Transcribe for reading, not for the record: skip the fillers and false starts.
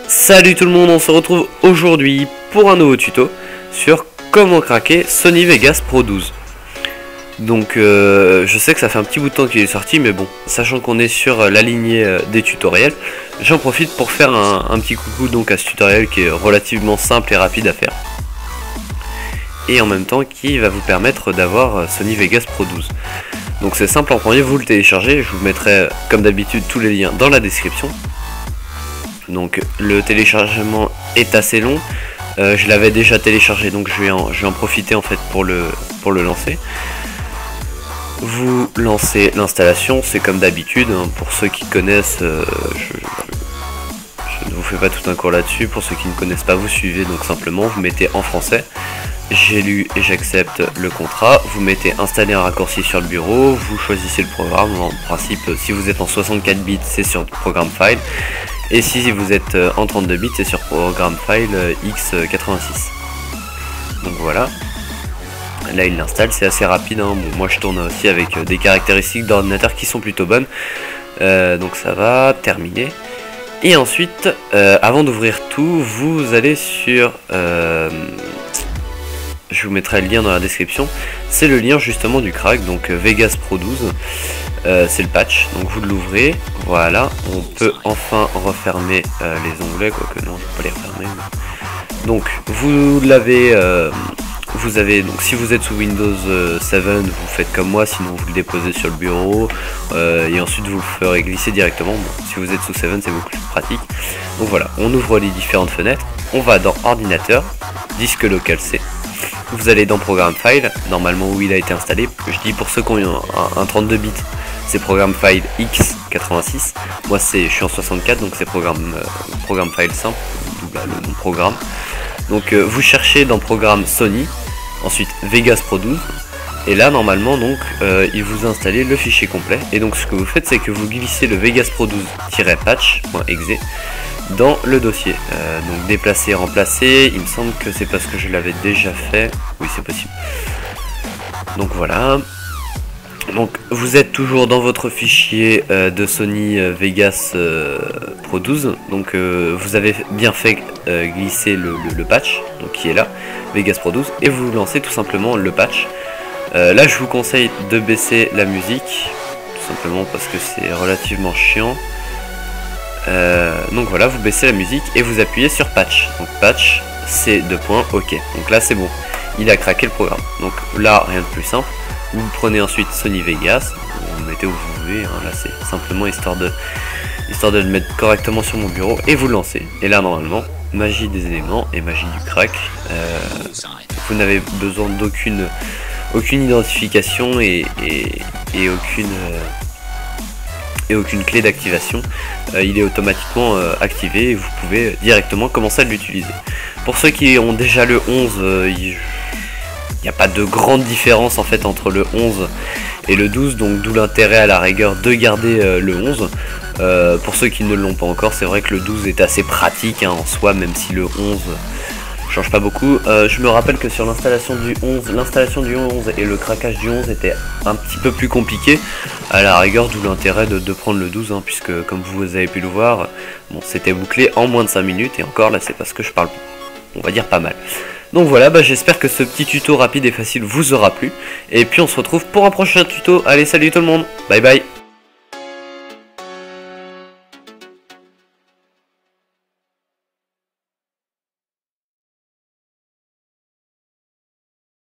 Salut tout le monde, on se retrouve aujourd'hui pour un nouveau tuto sur comment craquer Sony Vegas Pro 12. Donc je sais que ça fait un petit bout de temps qu'il est sorti, mais bon, sachant qu'on est sur la lignée des tutoriels, j'en profite pour faire un petit coucou donc à ce tutoriel qui est relativement simple et rapide à faire. Et en même temps qui va vous permettre d'avoir Sony Vegas Pro 12. Donc c'est simple, en premier vous le téléchargez, je vous mettrai comme d'habitude tous les liens dans la description. Donc le téléchargement est assez long, je l'avais déjà téléchargé donc je vais en profiter en fait pour le lancer. Vous lancez l'installation, c'est comme d'habitude, hein, pour ceux qui connaissent, je ne vous fais pas tout un cours là-dessus, pour ceux qui ne connaissent pas vous suivez donc simplement, vous mettez en français, j'ai lu et j'accepte le contrat, vous mettez installer un raccourci sur le bureau, vous choisissez le programme, en principe si vous êtes en 64 bits c'est sur Program File, et si vous êtes en 32 bits c'est sur Program File x86. Donc voilà, là il l'installe, c'est assez rapide, hein. Bon, moi je tourne aussi avec des caractéristiques d'ordinateur qui sont plutôt bonnes, donc ça va terminer. Et ensuite, avant d'ouvrir tout, vous allez sur... je vous mettrai le lien dans la description, c'est le lien justement du crack, donc Vegas Pro 12, c'est le patch, donc vous l'ouvrez, voilà, on peut enfin refermer les onglets, quoique non, je ne peux pas les refermer. Mais... Donc vous l'avez, vous avez, donc si vous êtes sous Windows 7, vous faites comme moi, sinon vous le déposez sur le bureau, et ensuite vous le ferez glisser directement. Bon, si vous êtes sous 7, c'est beaucoup plus pratique. Donc voilà, on ouvre les différentes fenêtres, on va dans ordinateur, disque local C. Vous allez dans Program File, normalement où il a été installé, je dis pour ceux qui ont un 32 bits, c'est Program File x86, moi je suis en 64 donc c'est Program File simple, double le nom programme. Donc vous cherchez dans Programme Sony, ensuite Vegas Pro 12, et là normalement donc il vous installez le fichier complet, et donc ce que vous faites c'est que vous glissez le Vegas Pro 12-patch.exe dans le dossier, donc déplacer, remplacer, il me semble que c'est parce que je l'avais déjà fait, oui c'est possible. Donc voilà, donc vous êtes toujours dans votre fichier de Sony Vegas Pro 12, donc vous avez bien fait glisser le patch, donc qui est là, Vegas Pro 12, et vous lancez tout simplement le patch. Là je vous conseille de baisser la musique, tout simplement parce que c'est relativement chiant. Donc voilà, vous baissez la musique et vous appuyez sur patch. Donc patch, c'est deux points, ok. Donc là c'est bon, il a craqué le programme. Donc là, rien de plus simple. Vous prenez ensuite Sony Vegas, vous le mettez où vous voulez, hein. Là c'est simplement histoire de le mettre correctement sur mon bureau et vous le lancez. Et là normalement, magie des éléments et magie du crack. Vous n'avez besoin d'aucune identification et aucune clé d'activation, il est automatiquement activé et vous pouvez directement commencer à l'utiliser. Pour ceux qui ont déjà le 11, il n'y a pas de grande différence en fait entre le 11 et le 12, donc d'où l'intérêt à la rigueur de garder le 11. Pour ceux qui ne l'ont pas encore, c'est vrai que le 12 est assez pratique hein, en soi, même si le 11 change pas beaucoup. Je me rappelle que sur l'installation du 11 et le craquage du 11 était un petit peu plus compliqué, à la rigueur d'où l'intérêt de prendre le 12 hein, puisque comme vous avez pu le voir, bon, c'était bouclé en moins de 5 minutes et encore là c'est parce que je parle, on va dire pas mal. Donc voilà, j'espère que ce petit tuto rapide et facile vous aura plu, et puis on se retrouve pour un prochain tuto. Allez, salut tout le monde, bye bye.